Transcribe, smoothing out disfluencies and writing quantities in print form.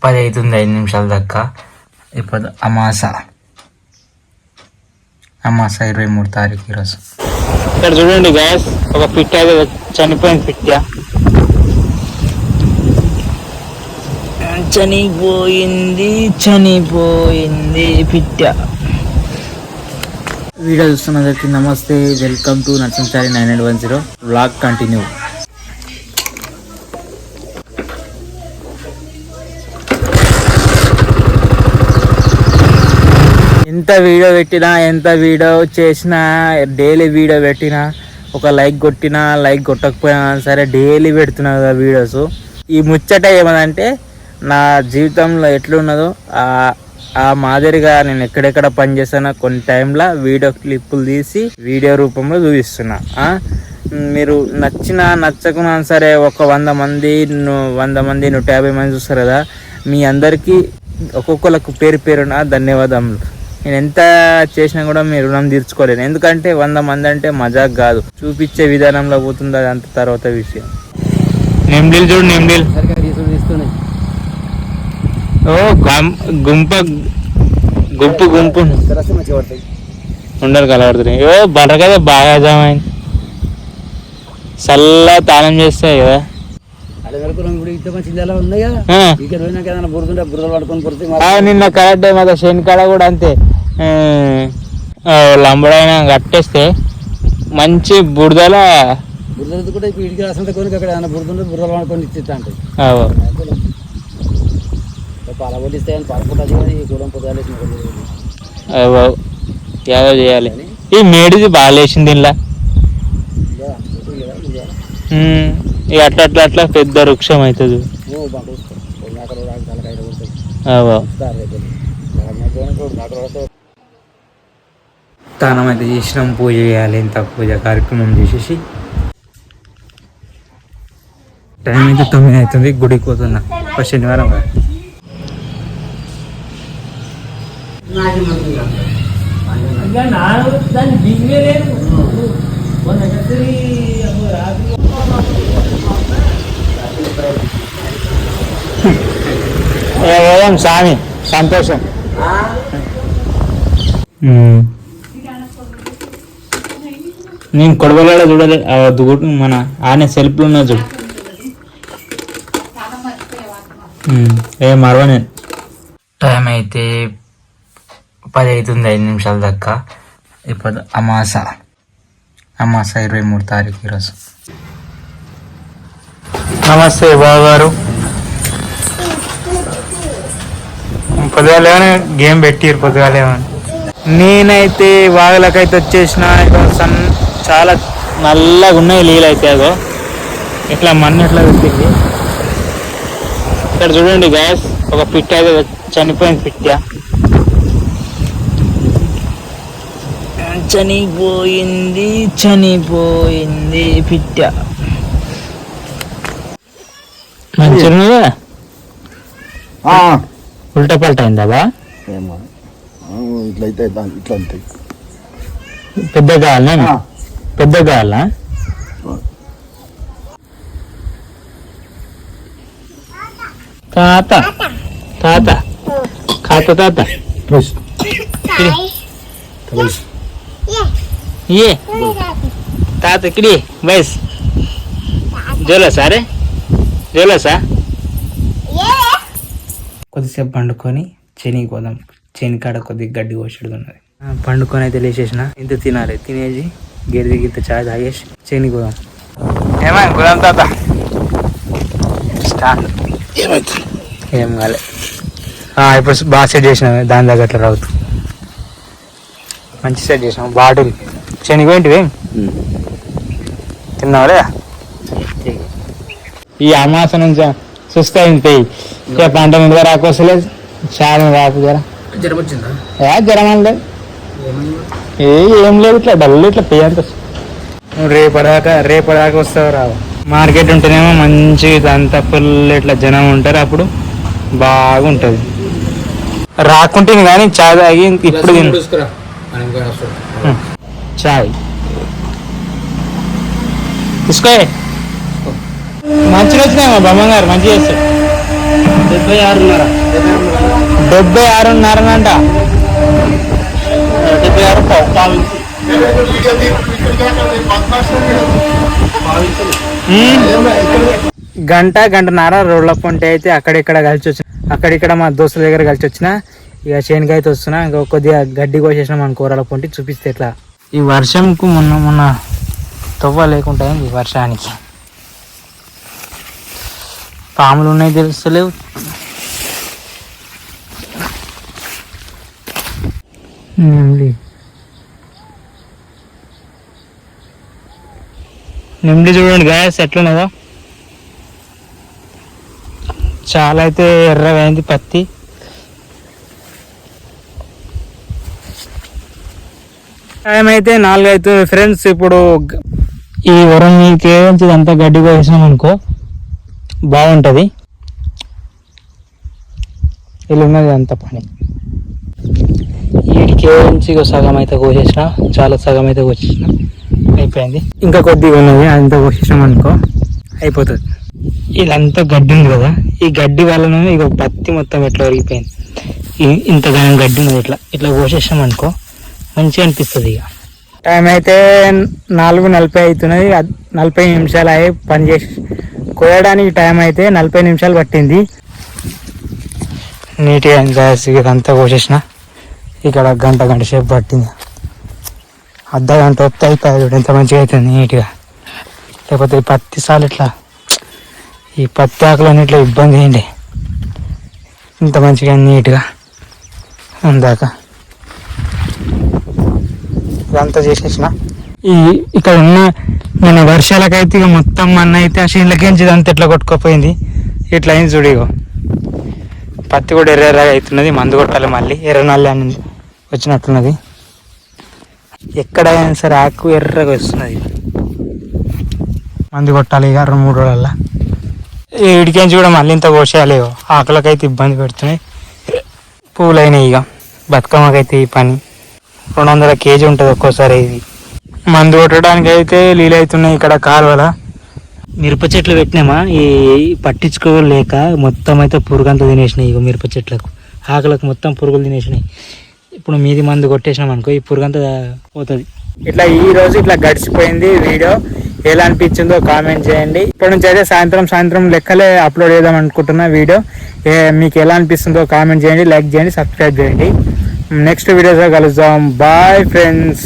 10 అవుతుంది, 5 నిమిషాల దాకా. ఇప్పుడు అమాస 23 తారీఖు ఈరోజు. ఇక్కడ చూడండి గ్యాస్, ఒక పిట్ట చనిపోయింది. చనిపోయింది పిట్ట. వీడియో చూస్తున్నదరికి నమస్తే, welcome to Narasimhachari 9810 vlog continue. ఎంత వీడియో పెట్టినా, ఎంత వీడియో చేసినా, డైలీ వీడియో పెట్టినా, ఒక లైక్ కొట్టినా, లైక్ కొట్టకపోయినా సరే డైలీ పెడుతున్నా కదా వీడియోస్. ఈ ముచ్చట ఏమదంటే, నా జీవితంలో ఎట్లున్నదో ఆ మాదిరిగా నేను ఎక్కడెక్కడ పనిచేస్తానో కొన్ని టైంలో వీడియో క్లిప్పులు తీసి వీడియో రూపంలో చూపిస్తున్నా. మీరు నచ్చకున్నా సరే ఒక 100 మంది 150 మంది చూస్తారు కదా, మీ అందరికీ ఒక్కొక్కరికి పేరున ధన్యవాదములు. నేను ఎంత చేసినా కూడా మీ రుణం తీర్చుకోలేను, ఎందుకంటే 100 మంది అంటే మజాక్ కాదు, చూపించే విధానంలో పోతుంది, అది అంత తర్వాత విషయం. నెమ్లీలు చూడు, నెమ్లీలు గుంపు ఉండరు కలబడుతున్నాయి. బర్ర కదా బాగా జామైంది, చల్ల తాళం చేస్తాయి కదా. నిన్న కరెక్ట్ మాకు శని కాడ కూడా అంతే, లంబడైన కట్టేస్తే మంచి బురదల యాదో చేయాలి. ఈ మేడిది బాగా లేచింది ఇలా, ఇక అట్లా పెద్ద వృక్షం అవుతుంది. స్నానం అయితే చేసినాం, పూజ చేయాలి. ఇంత పూజ కార్యక్రమం చేసేసి టైం అయితే 9 అవుతుంది. గుడికి పోతున్నా, శనివారం కదా. స్వామి సంతోషం. నేను కొడవలాడ చూడలే, మన ఆయన సెల్ఫ్లో ఉన్నా చూడు. మరవనే టైం అయితే 10 అవుతుంది, 5 నిమిషాల దాకా. ఇప్పుడు అమాస 23 తారీఖు ఈరోజు. నమస్తే బావగారు. పొద్దుగాలేమని గేమ్ పెట్టిరు, పొద్దుగాలేమని. నేనైతే వాగులకైతే వచ్చేసిన. చాలా నల్లగా ఉన్నాయి నీళ్ళు అయితే, అదో ఇట్లా మన్ను ఎట్లా పెట్టింది. ఇక్కడ చూడండి గ్యాస్, ఒక పిట్ట చనిపోయింది. చనిపోయింది పిట్ట. మంచిగా ఉల్టా పల్టా అయిందా బా? ఇట్లా పెద్ద కావాలనా? పెద్ద కావాలా? తాత తాత ఖాతా తాత ये తాత ఇక్కడి బైస్ జోలసారే జోలసా. కొద్దిసేపు పండుకొని చేనికి పోదాం. చేని కాడ కొద్దిగా గడ్డి కోసేది ఉన్నది. పండుకొని అయితే లేచేసిన, ఇంత తినాలి. తినేసి గేదె గిత్త చాయ్ తాగేసి చేనికి పోదాం. ఏమైంది గులాం తాత? స్టాండ్ ఏం కాలే. ఇప్పుడు బాగా సెట్ చేసినాం, దాని దగ్గర అట్లా రావుతూ మంచి సెట్ చేసినాం. బాటిల్ శనిపోయింటివి తిన్నావులే. ఈ అమాస నుంచి సుస్థ అయింది. పంట ముందుగా రాకోసలేదు, చాలా రాకు జర జ్వరం వచ్చిందా? జ్వరం అనలేదు, ఏం లేదు, ఇట్లా డల్లు ఇట్లా పెయ్యి అంత. రేపటిదాకా వస్తావు రావు. మార్కెట్ ఉంటేనేమో మంచిగా అంతా ఫుల్ ఇట్లా జనం ఉంటారు, అప్పుడు బాగుంటుంది. రాకుంటుంది కానీ చాయ్ తాగి ఇప్పుడు చాయ్ తీసుకో. మంచిగా వచ్చినాయి మా బొమ్మ గారు, మంచిగా చేస్తారు. 76.5 గంటన్నర రోడ్ల పొంటి అయితే అక్కడిక్కడ కలిసి వచ్చిన, అక్కడిక్కడ మా దోస్తుల దగ్గర కలిసి వచ్చిన. ఇక చేనుకి అయితే వస్తున్నా. ఇంకా కొద్దిగా గడ్డి కోసేసిన మన కూరల పొంటి చూపిస్తే ఎట్లా. ఈ వర్షంకు మొన్న తవ్వ లేకుండా ఈ వర్షానికి పాములు ఉన్నాయి తెలుస్తలేవు. నిమ్డి చూడండి గ్యాస్ ఎట్లున్నదో, చాలా అయితే ఎర్రగా అయింది పత్తి. టైం అయితే 4 అవుతుంది ఫ్రెండ్స్. ఇప్పుడు ఈ వరం మీకే అంతా గడ్డి కోసినాం అనుకో బాగుంటుంది. ఇలా ఉన్నది అంత పని. వీడికే సగం అయితే కోసేసిన, చాలా సగం అయితే కోసేసిన, అయిపోయింది. ఇంకా కొద్దిగా ఉన్నది, అదంతా కోసేసినాం అనుకో అయిపోతుంది. ఇదంతా గడ్డి ఉంది కదా, ఈ గడ్డి వలన ఇక పత్తి మొత్తం ఎట్లా ఒరిగిపోయింది. ఇంతగానం గడ్డి ఉన్నది, ఇట్లా కోసేసినాం అనుకో మంచిగా అనిపిస్తుంది. ఇక టైం అయితే 4:40 అవుతున్నది. 40 నిమిషాలు అయ్యి పని చేసి కోయడానికి టైం అయితే 40 నిమిషాలు పట్టింది. నీట్గా గ్యాస్ ఇదంతా కోసేసిన. ఇక్కడ గంట సేపు పట్టింది. అర్ధ గంట వస్తే అయిపోయాడు. ఎంత మంచిగా అవుతుంది నీట్గా. లేకపోతే ఈ పత్తి సాలు ఇట్లా ఈ పత్తి ఆకులన్నీ ఇట్లా ఇబ్బంది అయ్యింది. ఇంత మంచిగా నీట్గా అందాక ఇదంతా చేసేసిన. ఇక్కడ ఉన్న మన వర్షాలకైతే ఇక మొత్తం మన అయితే ఆ షీన్లకేంచి ఇదంతా ఎట్లా కొట్టుకోపోయింది. ఇట్లా అయింది చూడు. ఇగో పత్తి కూడా ఎర్రగా అవుతున్నది. మందు కొట్టాలి మళ్ళీ. ఎర్రనల్లి అని వచ్చినట్లున్నది. ఎక్కడైనా సరే ఆకు ఎర్రగా వస్తున్నది. మందు కొట్టాలి ఇక 2-3 రోజులల్లో. ఇడికేంచి కూడా మళ్ళీ ఇంత కోసేయాలి. ఆకులకైతే ఇబ్బంది పెడుతున్నాయి. పువ్వులు అయినాయి. ఇక బతుకమ్మకైతే ఈ పని 200 kg ఉంటుంది ఒక్కోసారి. ఇది మందు కొట్టడానికి అయితే నీళ్ళు అవుతున్నాయి. ఇక్కడ కాలువల మిరప చెట్లు పెట్టినామా, ఈ పట్టించుకోలేక మొత్తం అయితే పురుగంతా తినేసినాయి. ఇక మిరప చెట్లకు ఆకులకు మొత్తం పురుగులు తినేసినాయి. ఇప్పుడు మీది మందు కొట్టేసినాం అనుకో ఈ పురుగంతా పోతుంది. ఇట్లా ఈ రోజు ఇట్లా గడిచిపోయింది. వీడియో ఎలా అనిపించిందో కామెంట్ చేయండి. ఇప్పటి నుంచి అయితే సాయంత్రం లెక్కలే అప్లోడ్ చేద్దాం అనుకుంటున్నా. వీడియో మీకు ఎలా అనిపిస్తుందో కామెంట్ చేయండి, లైక్ చేయండి, సబ్స్క్రైబ్ చేయండి. నెక్స్ట్ వీడియోలో కలుద్దాం. Bye friends.